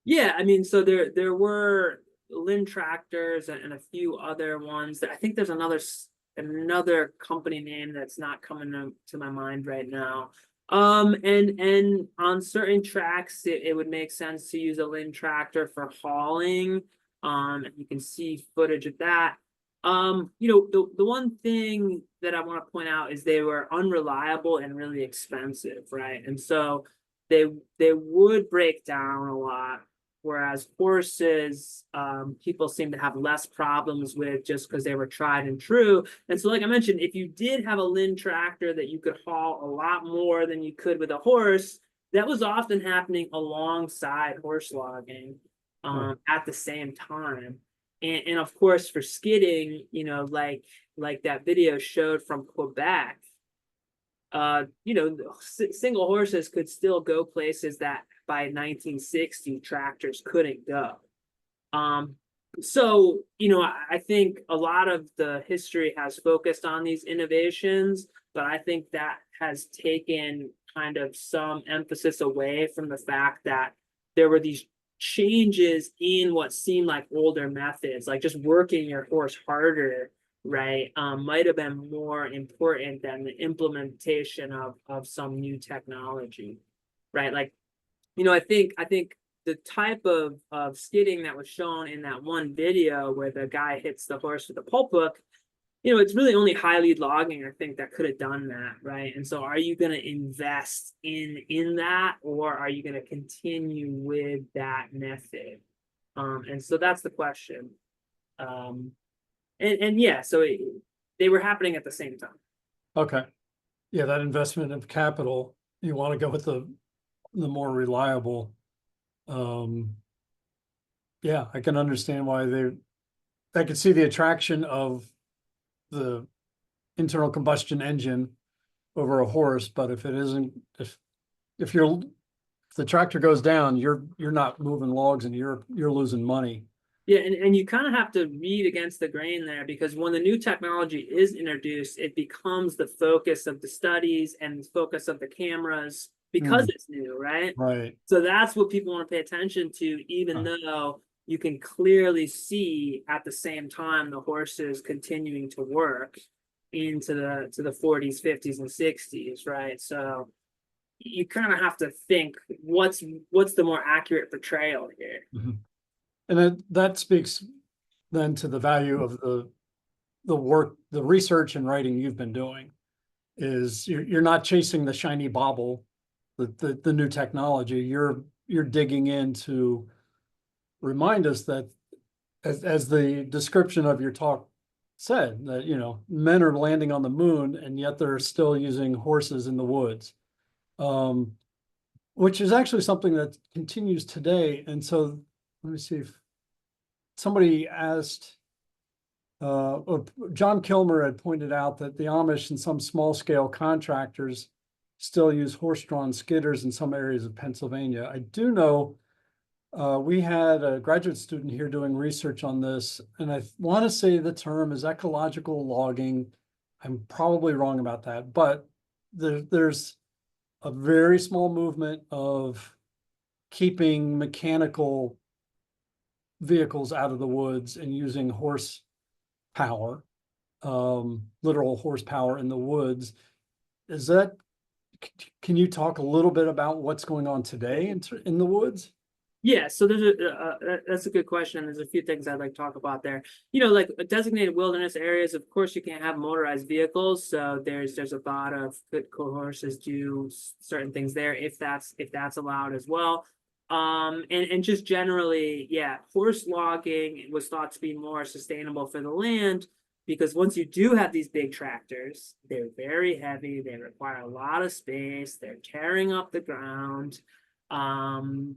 Yeah, I mean, so there were Lynn tractors and a few other ones that I think there's another company name that's not coming to my mind right now. And on certain tracks, it would make sense to use a Lynn tractor for hauling. And you can see footage of that. The one thing that I want to point out is they were unreliable and really expensive, right? And so they would break down a lot, whereas horses, people seem to have less problems with just because they were tried and true. And so, like I mentioned, if you did have a Lynn tractor that you could haul a lot more than you could with a horse, that was often happening alongside horse logging at the same time. And of course, for skidding, like that video showed from Quebec, single horses could still go places that by 1960 tractors couldn't go. So I think a lot of the history has focused on these innovations, but I think that has taken kind of some emphasis away from the fact that there were these changes in what seemed like older methods, like just working your horse harder, right, might have been more important than the implementation of some new technology, right? Like, I think the type of skidding that was shown in that one video where the guy hits the horse with a pulp hook, it's really only high lead logging, I think, that could have done that, right? And so are you going to invest in that, or are you going to continue with that method? And so that's the question. And yeah, so they were happening at the same time.
Okay. Yeah, that investment of capital, you want to go with the more reliable. Yeah, I can understand why I could see the attraction of the internal combustion engine over a horse, but if it isn't, if the tractor goes down, you're not moving logs and you're losing money.
Yeah, and you kind of have to read against the grain there, because when the new technology is introduced, it becomes the focus of the studies and the focus of the cameras because it's new, right?
Right.
So that's what people want to pay attention to, even though you can clearly see at the same time the horses continuing to work into the 40s, 50s, and 60s, right? So you kind of have to think what's the more accurate portrayal here.
And that speaks then to the value of the work, the research and writing you've been doing. Is you're not chasing the shiny bauble, the new technology. You're digging in to remind us that as the description of your talk said, that, you know, men are landing on the moon and yet they're still using horses in the woods. Which is actually something that continues today. And so let me see if somebody asked, John Kilmer had pointed out that the Amish and some small scale contractors still use horse-drawn skidders in some areas of Pennsylvania. I do know we had a graduate student here doing research on this, and I want to say the term is ecological logging. I'm probably wrong about that, but there's a very small movement of keeping mechanical vehicles out of the woods and using horse power, literal horsepower in the woods. Is that, can you talk a little bit about what's going on today in the woods?
Yeah, so there's that's a good question. There's a few things I'd like to talk about there. You know, like designated wilderness areas, of course, you can't have motorized vehicles. So there's a thought of could horses do certain things there if that's allowed as well. And just generally, yeah, horse logging was thought to be more sustainable for the land because once you do have these big tractors, they're very heavy, they require a lot of space, they're tearing up the ground.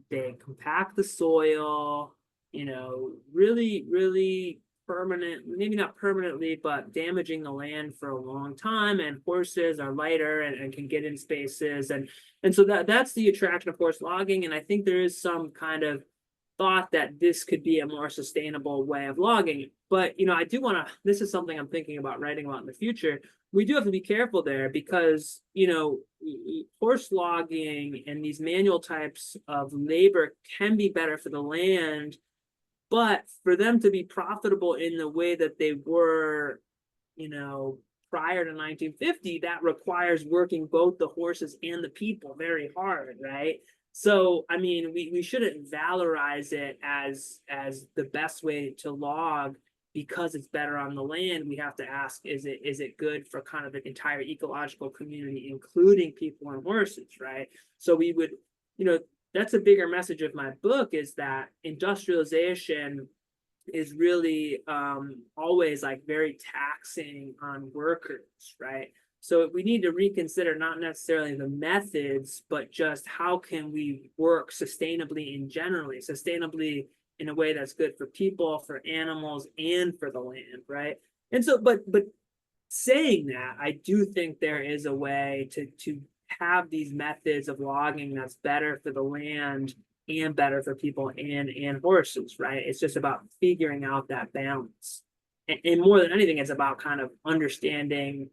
They compact the soil, you know, really permanent, maybe not permanently, but damaging the land for a long time. And horses are lighter and can get in spaces. And so that's the attraction of horse logging. And I think there is some kind of thought that this could be a more sustainable way of logging. But, you know, I do want to, this is something I'm thinking about writing about in the future. We do have to be careful there because, you know, horse logging and these manual types of labor can be better for the land, but for them to be profitable in the way that they were, you know, prior to 1950, that requires working both the horses and the people very hard, right? So, I mean, we shouldn't valorize it as the best way to log because it's better on the land. We have to ask, is it good for kind of the entire ecological community, including people and horses, right? So we would, you know, that's a bigger message of my book is that industrialization is really always like very taxing on workers, right? So we need to reconsider not necessarily the methods, but just how can we work sustainably sustainably in a way that's good for people, for animals, and for the land, right? And so, but saying that, I do think there is a way to have these methods of logging that's better for the land and better for people and horses, right? It's just about figuring out that balance. And more than anything, it's about kind of understanding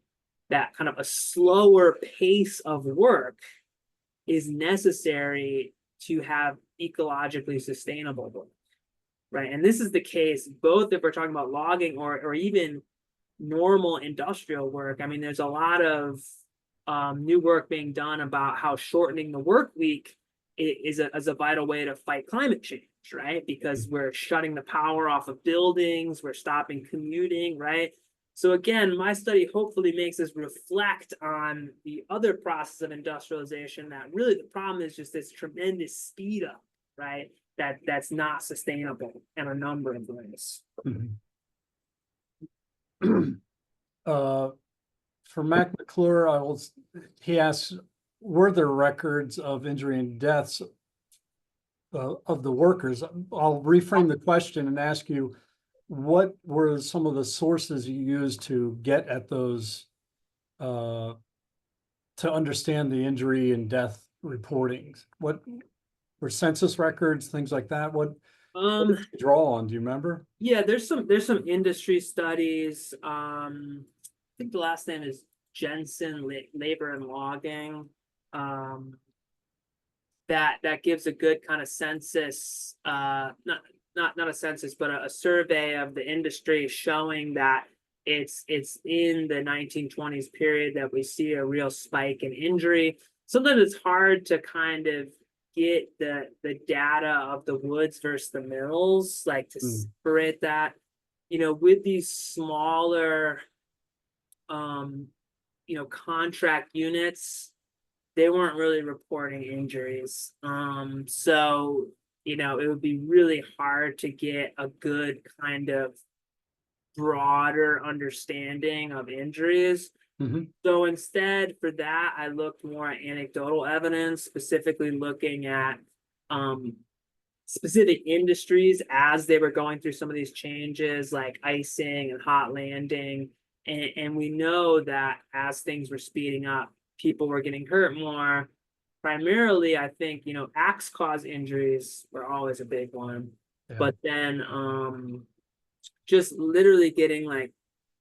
that kind of a slower pace of work is necessary to have ecologically sustainable work, right? And this is the case both if we're talking about logging or even normal industrial work. I mean, there's a lot of new work being done about how shortening the work week is a vital way to fight climate change, right? Because we're shutting the power off of buildings, we're stopping commuting, right? So again, my study hopefully makes us reflect on the other process of industrialization that really the problem is just this tremendous speed up, right? That's not sustainable in a number of ways.
For Mac McClure, he asks, were there records of injury and deaths of the workers? I'll reframe the question and ask you, what were some of the sources you used to get at those, to understand the injury and death reportings? What were census records, things like that? What did you draw on? Do you remember?
Yeah, there's some industry studies. I think the last name is Jensen, Labor and Logging. That gives a good kind of census, not a census, but a survey of the industry showing that it's in the 1920s period that we see a real spike in injury. Sometimes it's hard to kind of get the data of the woods versus the mills, like to separate that, you know, with these smaller you know, contract units, they weren't really reporting injuries. So you know, it would be really hard to get a good kind of broader understanding of injuries.
Mhm.
So instead, for that, I looked more at anecdotal evidence, specifically looking at specific industries as they were going through some of these changes, like icing and hot landing. And we know that as things were speeding up, people were getting hurt more. Primarily, I think, you know, axe cause injuries were always a big one.
Yeah.
But then just literally getting like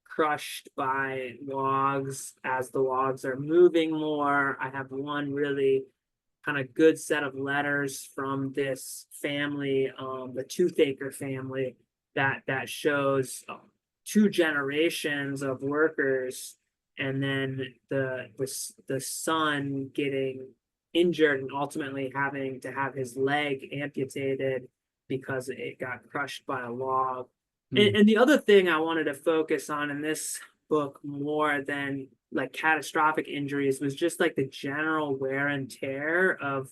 crushed by logs as the logs are moving more. I have one really kind of good set of letters from this family, the Toothaker family, that shows 2 generations of workers, and then the son getting injured and ultimately having to have his leg amputated because it got crushed by a log. And the other thing I wanted to focus on in this book more than like catastrophic injuries was just like the general wear and tear of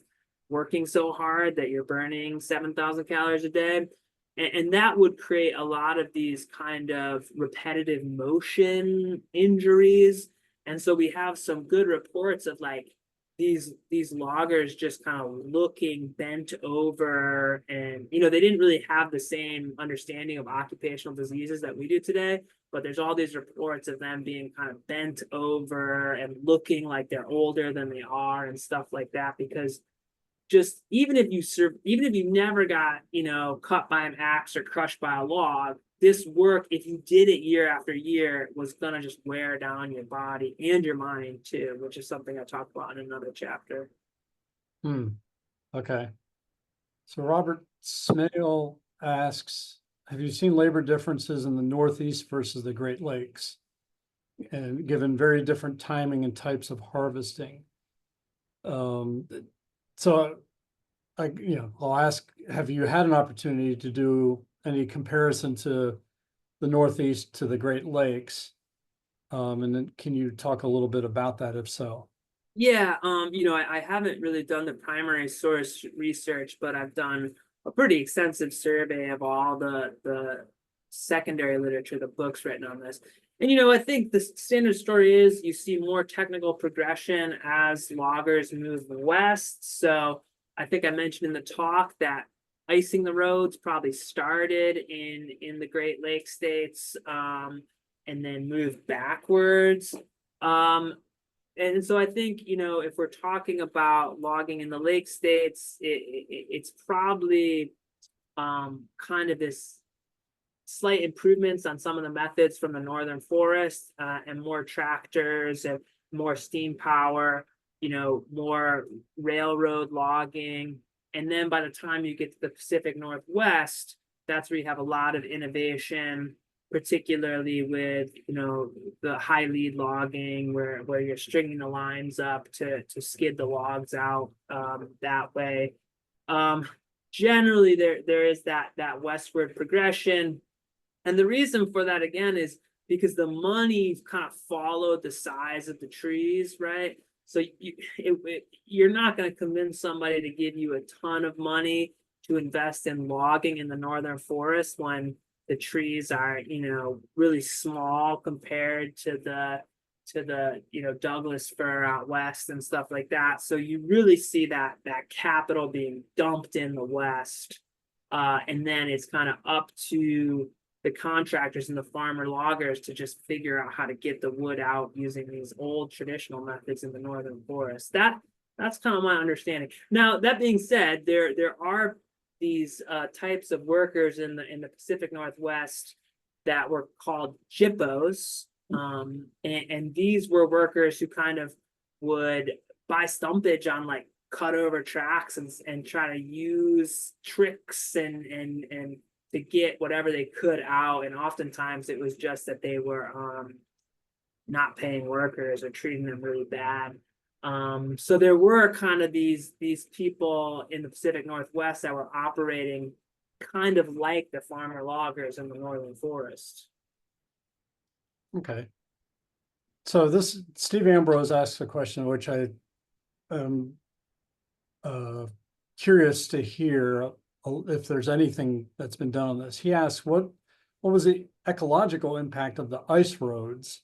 working so hard that you're burning 7,000 calories a day. And that would create a lot of these kind of repetitive motion injuries. And so we have some good reports of like these loggers just kind of looking bent over, and you know, they didn't really have the same understanding of occupational diseases that we do today, but there's all these reports of them being kind of bent over and looking like they're older than they are and stuff like that, because just even if you never got, you know, cut by an axe or crushed by a log, this work, if you did it year after year, was gonna just wear down your body and your mind too, which is something I talk about in another chapter.
Okay. So Robert Smale asks, have you seen labor differences in the Northeast versus the Great Lakes? And given very different timing and types of harvesting. So I'll ask, have you had an opportunity to do any comparison to the Northeast to the Great Lakes? And then can you talk a little bit about that if so?
Yeah, you know, I haven't really done the primary source research, but I've done a pretty extensive survey of all the secondary literature, the books written on this. And you know, I think the standard story is you see more technical progression as loggers move west. So I think I mentioned in the talk that icing the roads probably started in the Great Lakes states, and then moved backwards. And so I think, you know, if we're talking about logging in the lake states, it's probably kind of this slight improvements on some of the methods from the northern forest, and more tractors and more steam power, you know, more railroad logging. And then by the time you get to the Pacific Northwest, that's where you have a lot of innovation, particularly with, you know, the high lead logging where you're stringing the lines up to skid the logs out that way. Generally there is that westward progression. And the reason for that, again, is because the money kind of followed the size of the trees, right? So you're not going to convince somebody to give you a ton of money to invest in logging in the northern forest when the trees are, you know, really small compared to the you know, Douglas fir out west and stuff like that. So you really see that capital being dumped in the west, and then it's kind of up to the contractors and the farmer loggers to just figure out how to get the wood out using these old traditional methods in the northern forest. That's kind of my understanding. Now, that being said, there are these types of workers in the Pacific Northwest that were called jippos, and these were workers who kind of would buy stumpage on like cutover tracks and try to use tricks and to get whatever they could out. And oftentimes it was just that they were not paying workers or treating them really bad. So there were kind of these people in the Pacific Northwest that were operating kind of like the farmer loggers in the northern forest.
Okay. So this Steve Ambrose asks a question which I am curious to hear a if there's anything that's been done on this. He asks, what was the ecological impact of the ice roads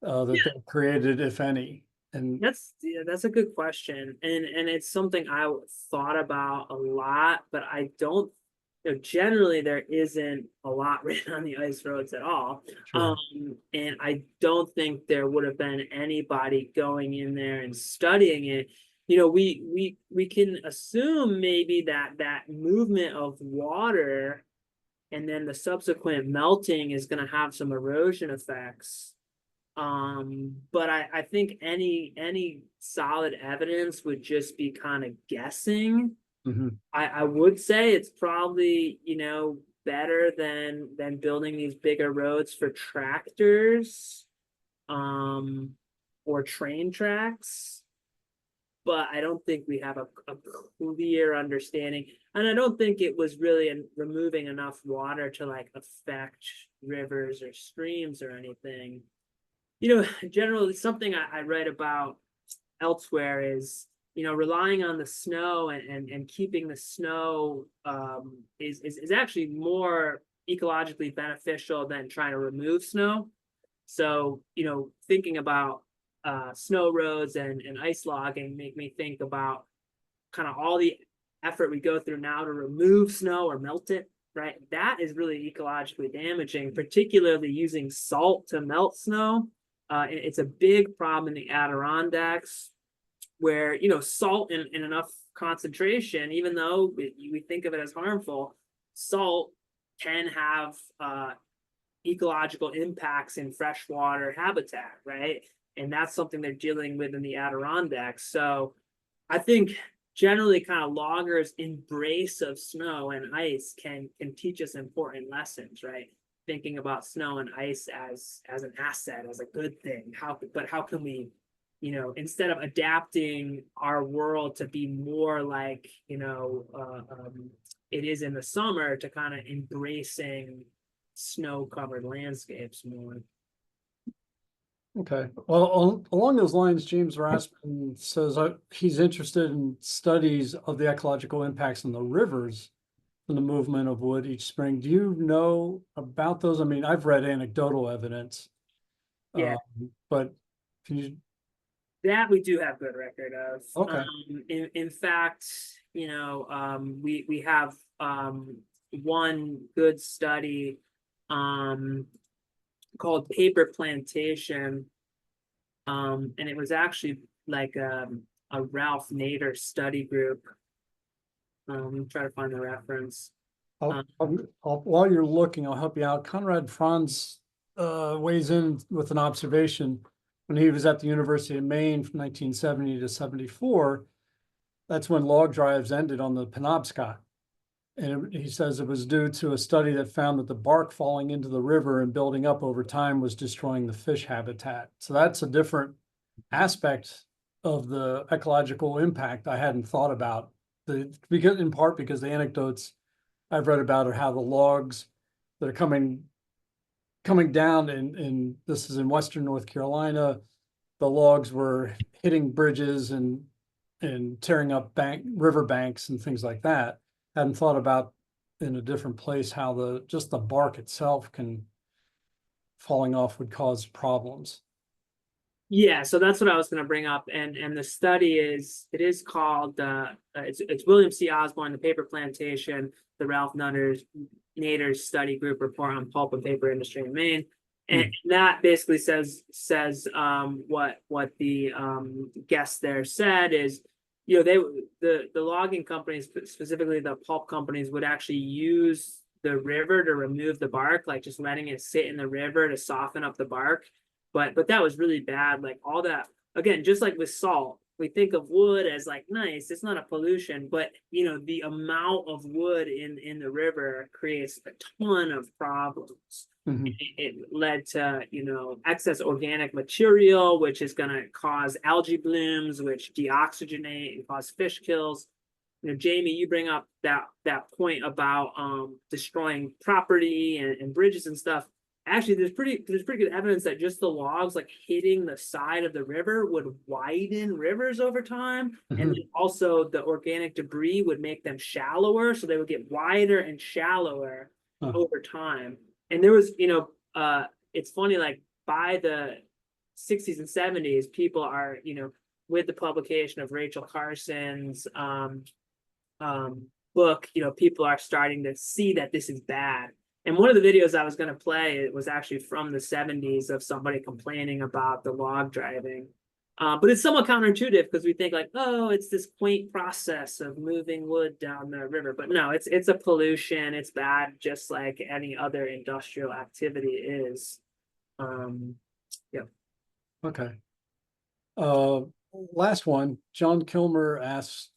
that they created, if any? And
That's a good question, and it's something I thought about a lot, but I don't. Generally, there isn't a lot written on the ice roads at all.
Sure.
And I don't think there would have been anybody going in there and studying it. We can assume maybe that movement of water and then the subsequent melting is going to have some erosion effects. But I think any solid evidence would just be kind of guessing.
Mhm.
I would say it's probably, better than building these bigger roads for tractors, or train tracks. But I don't think we have a clear understanding. And I don't think it was really removing enough water to like affect rivers or streams or anything. Generally something I read about elsewhere is, relying on the snow and keeping the snow is actually more ecologically beneficial than trying to remove snow. So, thinking about snow roads and ice logging make me think about kind of all the effort we go through now to remove snow or melt it, right? That is really ecologically damaging, particularly using salt to melt snow. It's a big problem in the Adirondacks, where salt in enough concentration, even though we think of it as harmful, salt can have ecological impacts in freshwater habitat, right? And that's something they're dealing with in the Adirondacks. So I think generally kind of loggers' embrace of snow and ice can teach us important lessons, right? Thinking about snow and ice as an asset, as a good thing. How can we, instead of adapting our world to be more like, it is in the summer, to kind of embracing snow-covered landscapes more.
Okay. Well, along those lines, James Raspin says he's interested in studies of the ecological impacts on the rivers from the movement of wood each spring. Do you know about those? I mean, I've read anecdotal evidence.
Yeah.
But can you?
That we do have good record of.
Okay.
In fact, we have one good study called Paper Plantation, and it was actually like a Ralph Nader study group. Try to find the reference.
While you're looking, I'll help you out. Conrad Franz weighs in with an observation. When he was at the University of Maine from 1970 to 74, that's when log drives ended on the Penobscot. And he says it was due to a study that found that the bark falling into the river and building up over time was destroying the fish habitat. So that's a different aspect of the ecological impact I hadn't thought about. Because in part because the anecdotes I've read about are how the logs that are coming down, and this is in Western North Carolina, the logs were hitting bridges and tearing up river banks and things like that. Hadn't thought about in a different place how just the bark itself falling off would cause problems.
Yeah, so that's what I was going to bring up, and the study is called it's William C. Osborne, the Paper Plantation, the Ralph Nader study group report on pulp and paper industry in Maine, and that basically says what the guest there said is, the logging companies, specifically the pulp companies, would actually use the river to remove the bark, like just letting it sit in the river to soften up the bark. But that was really bad. Like all that, again, just like with salt, we think of wood as like nice, it's not a pollution, but the amount of wood in the river creates a ton of problems.
Mm-hmm.
It led to excess organic material, which is going to cause algae blooms, which deoxygenate and cause fish kills. Jamie, you bring up that point about destroying property and bridges and stuff. actually there's pretty good evidence that just the logs like hitting the side of the river would widen rivers over time. And then also the organic debris would make them shallower, so they would get wider and shallower
Huh.
over time. And there was, it's funny, like by the 60s and 70s, people are, with the publication of Rachel Carson's book, people are starting to see that this is bad. And one of the videos I was going to play, it was actually from the 70s of somebody complaining about the log driving. But it's somewhat counterintuitive because we think like, oh, it's this quaint process of moving wood down the river. But no, it's a pollution. It's bad, just like any other industrial activity is.
Okay. Last one, John Kilmer asks,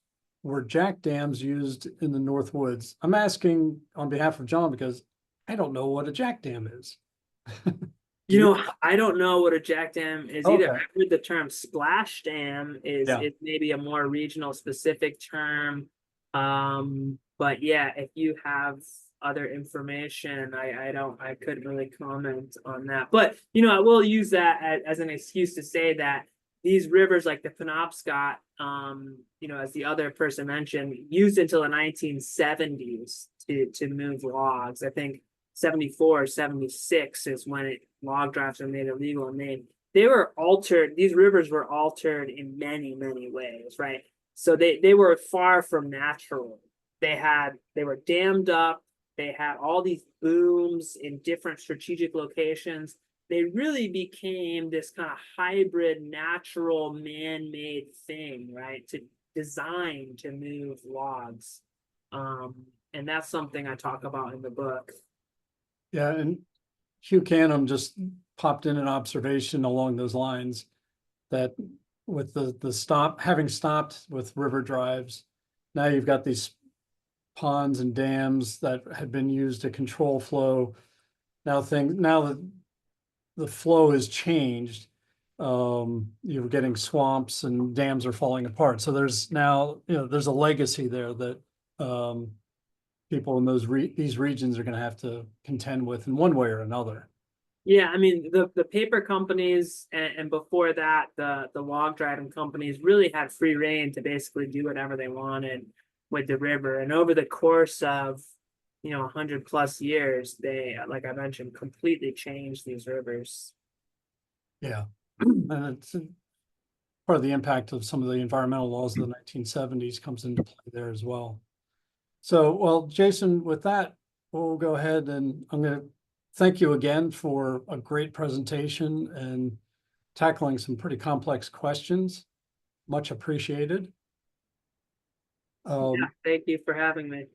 were jack dams used in the North Woods? I'm asking on behalf of John because I don't know what a jack dam is.
I don't know what a jack dam is either.
Okay.
I've heard the term splash dam is maybe a more regional specific term. But yeah, if you have other information, I couldn't really comment on that. But I will use that as an excuse to say that these rivers like the Penobscot, as the other person mentioned, used until the 1970s to move logs. I think 74 or 76 is when log drives were made illegal in Maine. They were altered, these rivers were altered in many, many ways, right? So they were far from natural. They were dammed up, they had all these booms in different strategic locations. They really became this kind of hybrid, natural, man-made thing, right? To design to move logs. And that's something I talk about in the book.
Yeah, and Hugh Canham just popped in an observation along those lines that with having stopped with river drives, now you've got these ponds and dams that had been used to control flow. Now that the flow has changed, you're getting swamps and dams are falling apart. So there's now, there's a legacy there that people in these regions are going to have to contend with in one way or another.
Yeah, I mean, the paper companies and before that, the log driving companies really had free reign to basically do whatever they wanted with the river. And over the course of 100+ years, they, like I mentioned, completely changed these rivers.
Yeah, and it's part of the impact of some of the environmental laws of the 1970s comes into play there as well. So, well, Jason, with that, we'll go ahead and I'm going to thank you again for a great presentation and tackling some pretty complex questions. Much appreciated.
Yeah, thank you for having me.